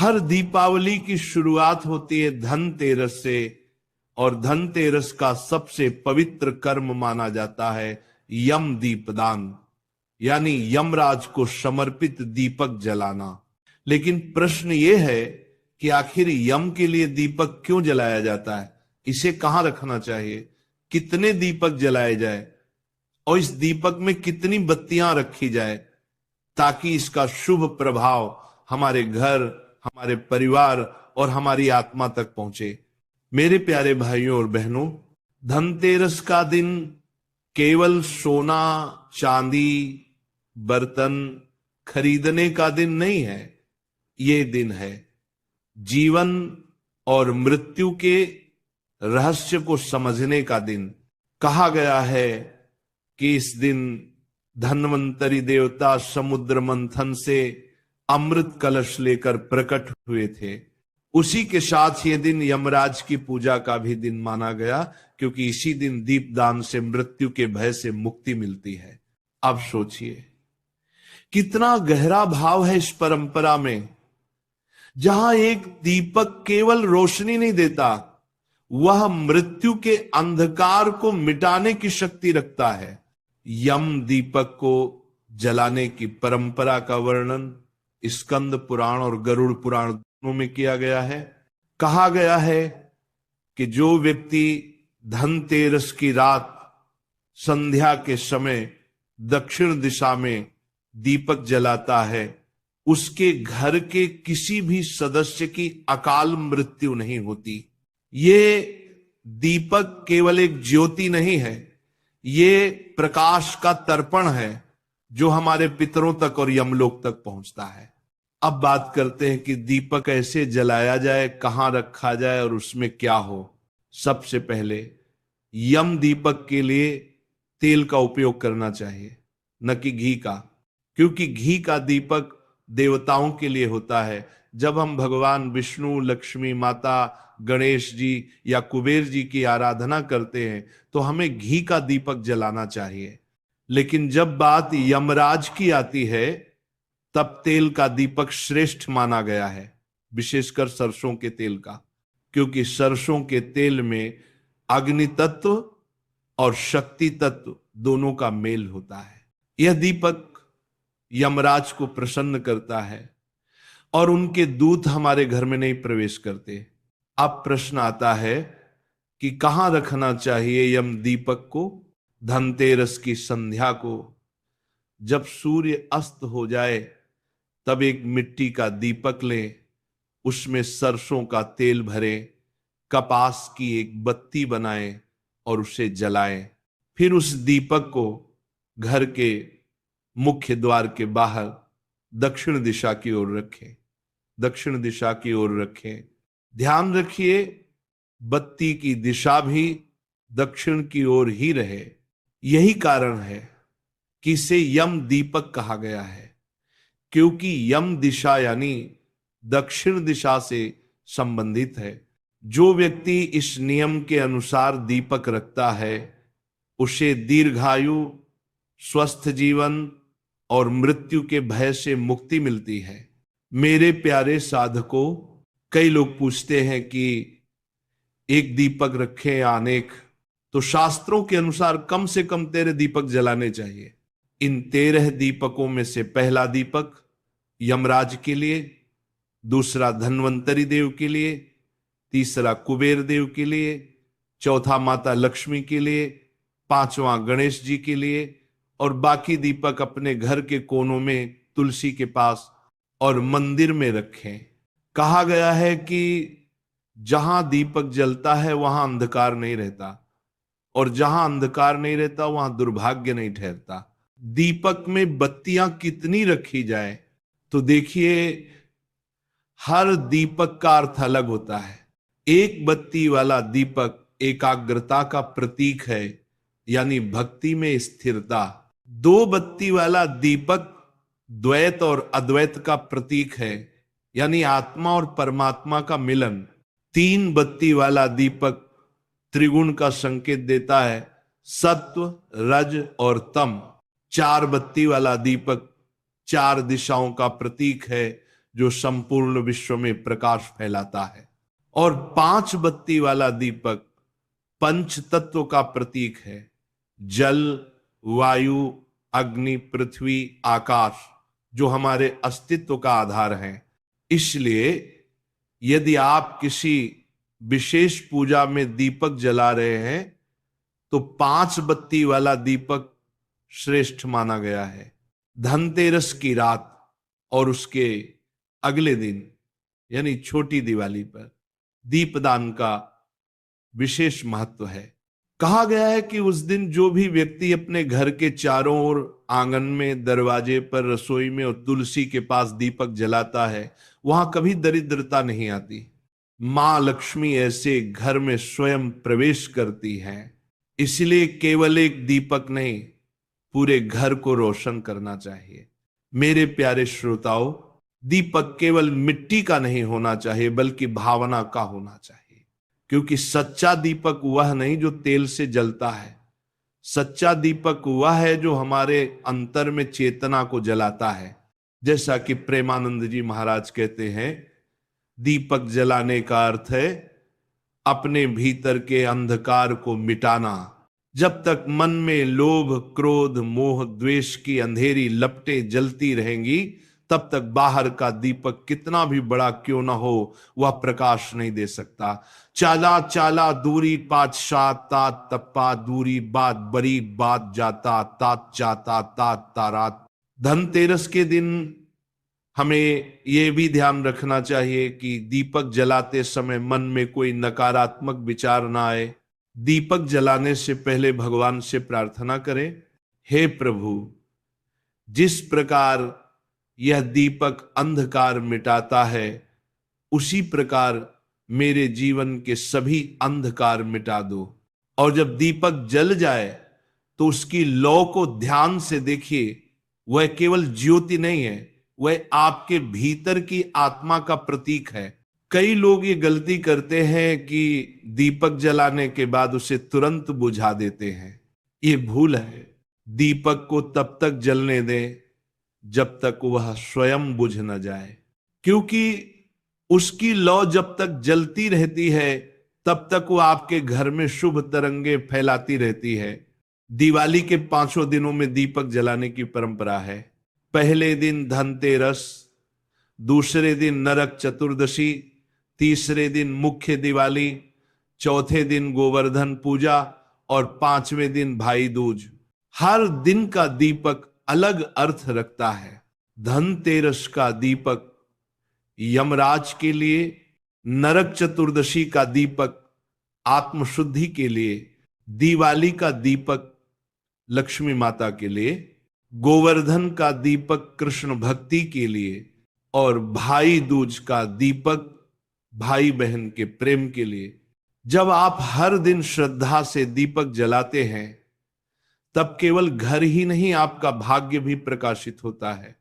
हर दीपावली की शुरुआत होती है धनतेरस से, और धनतेरस का सबसे पवित्र कर्म माना जाता है यम दीपदान, यानी यमराज को समर्पित दीपक जलाना। लेकिन प्रश्न यह है कि आखिर यम के लिए दीपक क्यों जलाया जाता है, इसे कहां रखना चाहिए, कितने दीपक जलाए जाए और इस दीपक में कितनी बत्तियां रखी जाए ताकि इसका शुभ प्रभाव हमारे घर, हमारे परिवार और हमारी आत्मा तक पहुंचे। मेरे प्यारे भाइयों और बहनों, धनतेरस का दिन केवल सोना चांदी बर्तन खरीदने का दिन नहीं है। ये दिन है जीवन और मृत्यु के रहस्य को समझने का दिन। कहा गया है कि इस दिन धन्वंतरी देवता समुद्र मंथन से अमृत कलश लेकर प्रकट हुए थे। उसी के साथ ये दिन यमराज की पूजा का भी दिन माना गया, क्योंकि इसी दिन दीपदान से मृत्यु के भय से मुक्ति मिलती है। अब सोचिए कितना गहरा भाव है इस परंपरा में, जहां एक दीपक केवल रोशनी नहीं देता, वह मृत्यु के अंधकार को मिटाने की शक्ति रखता है। यम दीपक को जलाने की परंपरा का वर्णन स्कंद पुराण और गरुड़ पुराण दोनों में किया गया है। कहा गया है कि जो व्यक्ति धनतेरस की रात संध्या के समय दक्षिण दिशा में दीपक जलाता है, उसके घर के किसी भी सदस्य की अकाल मृत्यु नहीं होती। ये दीपक केवल एक ज्योति नहीं है, ये प्रकाश का तर्पण है जो हमारे पितरों तक और यमलोक तक पहुंचता है। अब बात करते हैं कि दीपक कैसे जलाया जाए, कहां रखा जाए और उसमें क्या हो। सबसे पहले यम दीपक के लिए तेल का उपयोग करना चाहिए, न कि घी का, क्योंकि घी का दीपक देवताओं के लिए होता है। जब हम भगवान विष्णु, लक्ष्मी माता, गणेश जी या कुबेर जी की आराधना करते हैं तो हमें घी का दीपक जलाना चाहिए। लेकिन जब बात यमराज की आती है तब तेल का दीपक श्रेष्ठ माना गया है, विशेषकर सरसों के तेल का, क्योंकि सरसों के तेल में अग्नि तत्व और शक्ति तत्व दोनों का मेल होता है। यह दीपक यमराज को प्रसन्न करता है और उनके दूत हमारे घर में नहीं प्रवेश करते। अब प्रश्न आता है कि कहां रखना चाहिए यम दीपक को। धनतेरस की संध्या को जब सूर्य अस्त हो जाए तब एक मिट्टी का दीपक लें, उसमें सरसों का तेल भरें, कपास की एक बत्ती बनाएं और उसे जलाएं। फिर उस दीपक को घर के मुख्य द्वार के बाहर दक्षिण दिशा की ओर रखें। दक्षिण दिशा की ओर रखें। ध्यान रखिए बत्ती की दिशा भी दक्षिण की ओर ही रहे। यही कारण है कि इसे यम दीपक कहा गया है, क्योंकि यम दिशा यानी दक्षिण दिशा से संबंधित है। जो व्यक्ति इस नियम के अनुसार दीपक रखता है उसे दीर्घायु, स्वस्थ जीवन और मृत्यु के भय से मुक्ति मिलती है। मेरे प्यारे साधकों, कई लोग पूछते हैं कि एक दीपक रखें या अनेक, तो शास्त्रों के अनुसार कम से कम 13 दीपक जलाने चाहिए। इन 13 दीपकों में से पहला दीपक यमराज के लिए, दूसरा धन्वंतरी देव के लिए, तीसरा कुबेर देव के लिए, चौथा माता लक्ष्मी के लिए, पांचवा गणेश जी के लिए और बाकी दीपक अपने घर के कोनों में, तुलसी के पास और मंदिर में रखें। कहा गया है कि जहां दीपक जलता है वहां अंधकार नहीं रहता, और जहां अंधकार नहीं रहता वहां दुर्भाग्य नहीं ठहरता। दीपक में बत्तियां कितनी रखी जाए, तो देखिए हर दीपक का अर्थ अलग होता है। एक बत्ती वाला दीपक एकाग्रता का प्रतीक है, यानी भक्ति में स्थिरता। 2 बत्ती वाला दीपक द्वैत और अद्वैत का प्रतीक है, यानी आत्मा और परमात्मा का मिलन। 3 बत्ती वाला दीपक त्रिगुण का संकेत देता है, सत्व, रज और तम। 4 बत्ती वाला दीपक 4 दिशाओं का प्रतीक है, जो संपूर्ण विश्व में प्रकाश फैलाता है। और 5 बत्ती वाला दीपक पंच तत्व का प्रतीक है, जल, वायु, अग्नि, पृथ्वी, आकाश, जो हमारे अस्तित्व का आधार है। इसलिए यदि आप किसी विशेष पूजा में दीपक जला रहे हैं तो 5 बत्ती वाला दीपक श्रेष्ठ माना गया है। धनतेरस की रात और उसके अगले दिन यानी छोटी दिवाली पर दीपदान का विशेष महत्व है। कहा गया है कि उस दिन जो भी व्यक्ति अपने घर के चारों ओर, आंगन में, दरवाजे पर, रसोई में और तुलसी के पास दीपक जलाता है, वहां कभी दरिद्रता नहीं आती। मां लक्ष्मी ऐसे घर में स्वयं प्रवेश करती हैं। इसलिए केवल एक दीपक नहीं, पूरे घर को रोशन करना चाहिए। मेरे प्यारे श्रोताओं, दीपक केवल मिट्टी का नहीं होना चाहिए बल्कि भावना का होना चाहिए, क्योंकि सच्चा दीपक वह नहीं जो तेल से जलता है। सच्चा दीपक वह है जो हमारे अंतर में चेतना को जलाता है। जैसा कि प्रेमानंद जी महाराज कहते हैं, दीपक जलाने का अर्थ है अपने भीतर के अंधकार को मिटाना। जब तक मन में लोभ, क्रोध, मोह, द्वेष की अंधेरी लपटें जलती रहेंगी, तब तक बाहर का दीपक कितना भी बड़ा क्यों ना हो, वह प्रकाश नहीं दे सकता। चाला चाला दूरी पातशाह, तात तप्पा दूरी बात बरी, बात जाता तात जाता तात तारात। धनतेरस के दिन हमें यह भी ध्यान रखना चाहिए कि दीपक जलाते समय मन में कोई नकारात्मक विचार ना आए। दीपक जलाने से पहले भगवान से प्रार्थना करें, हे प्रभु, जिस प्रकार यह दीपक अंधकार मिटाता है, उसी प्रकार मेरे जीवन के सभी अंधकार मिटा दो। और जब दीपक जल जाए तो उसकी लौ को ध्यान से देखिए। वह केवल ज्योति नहीं है, वह आपके भीतर की आत्मा का प्रतीक है। कई लोग ये गलती करते हैं कि दीपक जलाने के बाद उसे तुरंत बुझा देते हैं। ये भूल है। दीपक को तब तक जलने दें जब तक वह स्वयं बुझ न जाए, क्योंकि उसकी लौ जब तक जलती रहती है तब तक वो आपके घर में शुभ तरंगे फैलाती रहती है। दिवाली के 5 दिनों में दीपक जलाने की परंपरा है। पहले दिन धनतेरस, दूसरे दिन नरक चतुर्दशी, तीसरे दिन मुख्य दिवाली, चौथे दिन गोवर्धन पूजा और 5वें दिन भाई दूज। हर दिन का दीपक अलग अर्थ रखता है। धनतेरस का दीपक यमराज के लिए, नरक चतुर्दशी का दीपक आत्मशुद्धि के लिए, दिवाली का दीपक लक्ष्मी माता के लिए, गोवर्धन का दीपक कृष्ण भक्ति के लिए और भाई दूज का दीपक भाई बहन के प्रेम के लिए। जब आप हर दिन श्रद्धा से दीपक जलाते हैं, तब केवल घर ही नहीं, आपका भाग्य भी प्रकाशित होता है।